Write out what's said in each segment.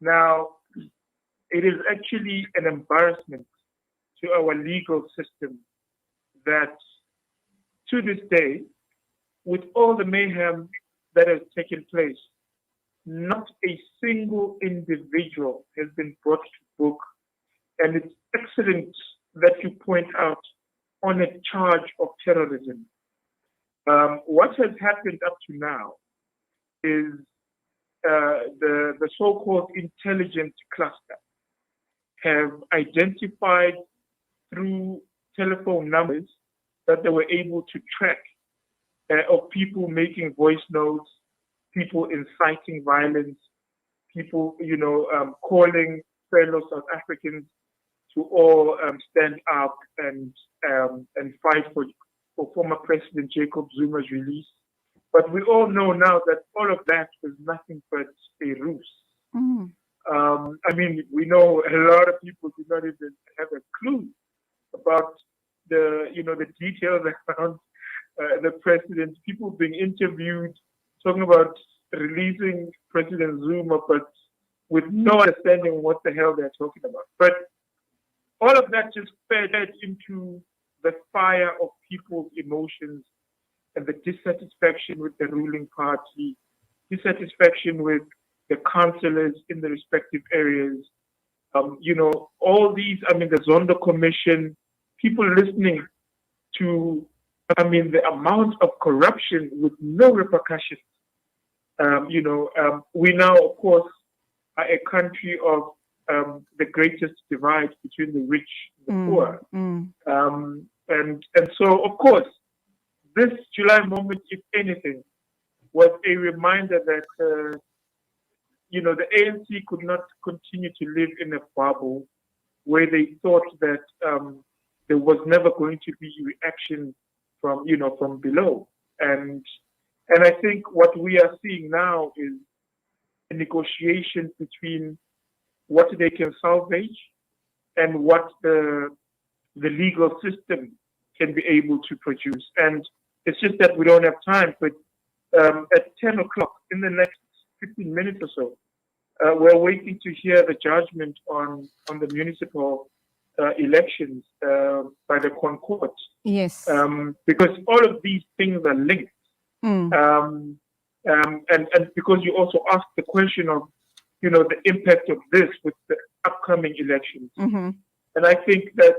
Now, it is actually an embarrassment to our legal system that to this day, with all the mayhem that has taken place, not a single individual has been brought to book. And it's excellent that you point out on a charge of terrorism. What has happened up to now is the so-called intelligence cluster have identified through telephone numbers that they were able to track of people making voice notes, people inciting violence, people, calling fellow South Africans to all stand up and fight for former President Jacob Zuma's release. But we all know now that all of that was nothing but a ruse. Mm. We know a lot of people do not even have a clue about the details around the president. People being interviewed, talking about releasing President Zuma, but with no understanding what the hell they're talking about. But all of that just fed into the fire of people's emotions and the dissatisfaction with the ruling party, dissatisfaction with the councillors in the respective areas. All these, the Zondo Commission, people listening to, the amount of corruption with no repercussions. We now, of course, are a country of the greatest divide between the rich and the poor. And so, of course, this July moment, if anything, was a reminder that, the ANC could not continue to live in a bubble where they thought that there was never going to be reaction from below. And I think what we are seeing now is a negotiation between what they can salvage and what the legal system can be able to produce. And it's just that we don't have time. But at 10 o'clock, in the next 15 minutes or so, we're waiting to hear the judgment on the municipal elections by the Concord. Yes. Because all of these things are linked. And because you also asked the question of, the impact of this with the upcoming elections. Mm-hmm. And I think that,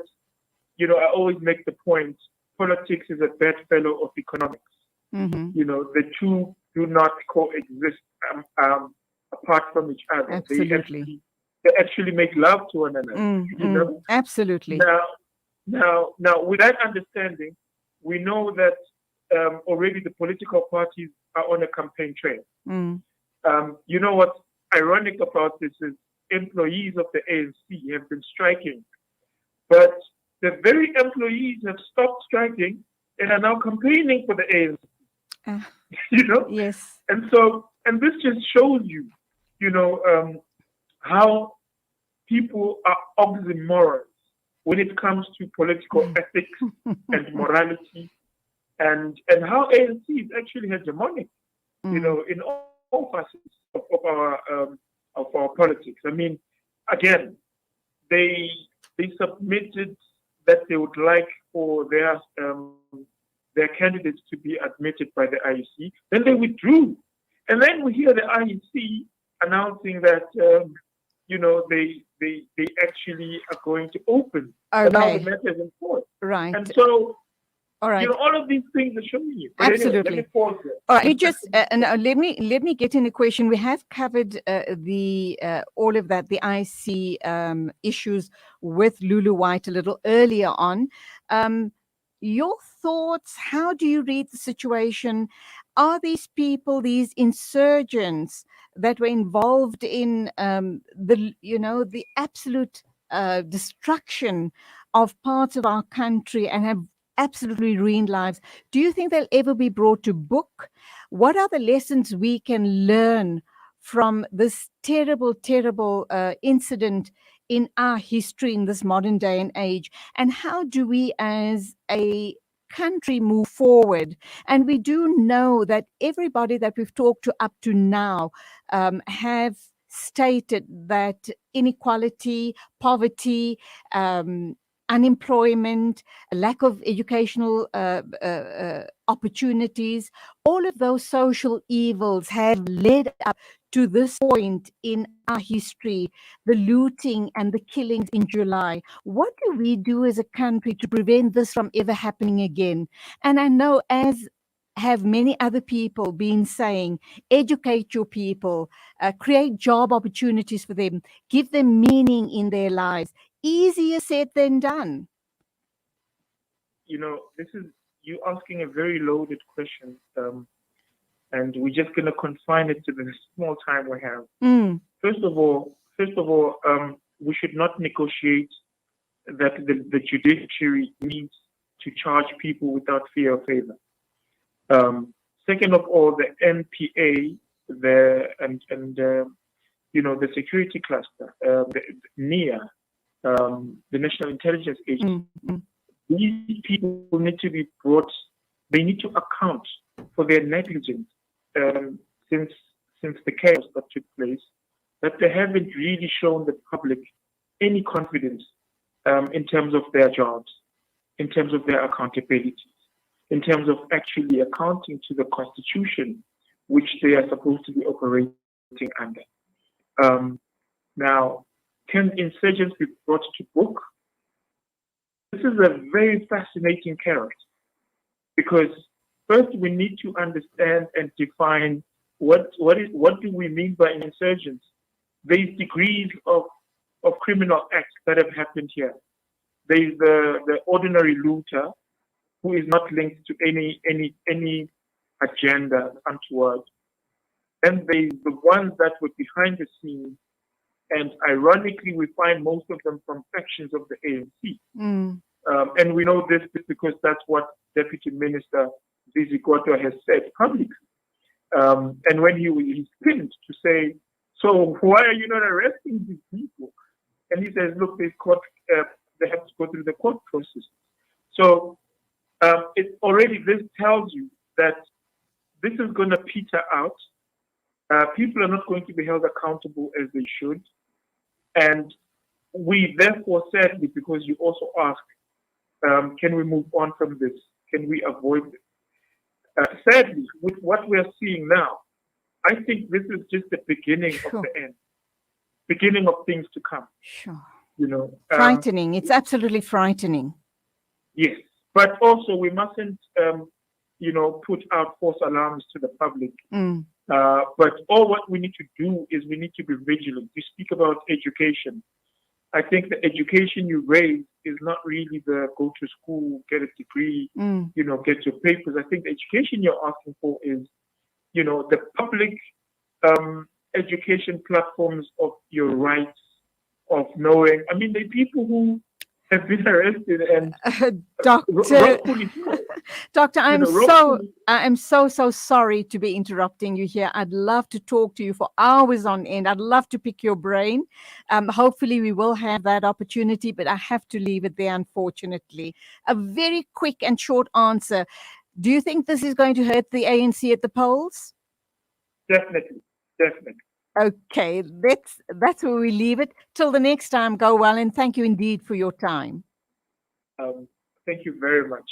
I always make the point, politics is a bedfellow of economics. Mm-hmm. The two do not coexist apart from each other. Absolutely. They actually make love to one another. Absolutely. Now, with that understanding, we know that already the political parties are on a campaign trail. What's ironic about this is employees of the ANC have been striking, but the very employees have stopped striking and are now campaigning for the ANC. Yes. And this just shows you, how people are oxymorons when it comes to political ethics and morality, and how ANC is actually hegemonic, in all facets of our politics. Again, they submitted that they would like for their candidates to be admitted by the IEC. Then they withdrew, and then we hear the IEC announcing that they actually are going to open. Okay. Now the matter is in court. Right. And so, all right. all of these things are showing you. But Absolutely. Anyway, let me pause there. All right. Let me get in a question. We have covered all of that, the IC issues with Lulu White a little earlier on. Your thoughts? How do you read the situation? Are these people, these insurgents that were involved in the absolute destruction of parts of our country and have absolutely ruined lives, do you think they'll ever be brought to book? What are the lessons we can learn from this terrible, terrible incident in our history in this modern day and age? And how do we as a country move forward? And we do know that everybody that we've talked to up to now have stated that inequality, poverty, unemployment, a lack of educational opportunities, all of those social evils have led up to this point in our history, the looting and the killings in July. What do we do as a country to prevent this from ever happening again? And I know, as have many other people been saying, educate your people, create job opportunities for them, give them meaning in their lives. Easier said than done. This is you asking a very loaded question, and we're just going to confine it to the small time we have. First of all, we should not negotiate that the judiciary needs to charge people without fear or favor. Second of all, the NPA, the security cluster, the NIA, the National Intelligence Agency. These people need to be brought. They need to account for their negligence since the chaos that took place. That they haven't really shown the public any confidence in terms of their jobs, in terms of their accountability, in terms of actually accounting to the Constitution, which they are supposed to be operating under. Now, can insurgents be brought to book? This is a very fascinating character, because first we need to understand and define what do we mean by an insurgent. There's degrees of criminal acts that have happened here. There's the ordinary looter who is not linked to any agenda untoward. Then there's the ones that were behind the scenes, and ironically, we find most of them from factions of the ANC. And we know this because that's what Deputy Minister Zizi Kodwa has said publicly. And when he's pinned to say, so why are you not arresting these people? And he says, look, they have to go through the court process. So this tells you that this is going to peter out. People are not going to be held accountable as they should. And we therefore, sadly, because you also asked, can we move on from this? Can we avoid this? Sadly, with what we are seeing now, I think this is just the beginning of the end, beginning of things to come. Sure. Frightening. It's absolutely frightening. Yes, but also we mustn't, put out false alarms to the public. But all what we need to do is we need to be vigilant. You speak about education. I think the education you raise is not really the go to school, get a degree, get your papers. I think the education you're asking for is, the public education platforms of your rights, of knowing. I mean, there are people who have been arrested and Doctor, I'm so sorry to be interrupting you here. I'd love to talk to you for hours on end. I'd love to pick your brain. Hopefully we will have that opportunity, but I have to leave it there, unfortunately. A very quick and short answer. Do you think this is going to hurt the ANC at the polls? Definitely. Okay, that's where we leave it. Till the next time, go well, and thank you indeed for your time. Thank you very much.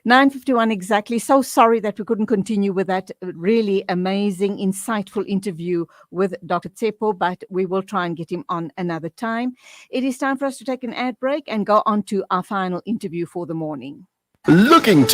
9:51 exactly. So sorry that we couldn't continue with that really amazing, insightful interview with Dr. Tshepo, but we will try and get him on another time. It is time for us to take an ad break and go on to our final interview for the morning. Looking to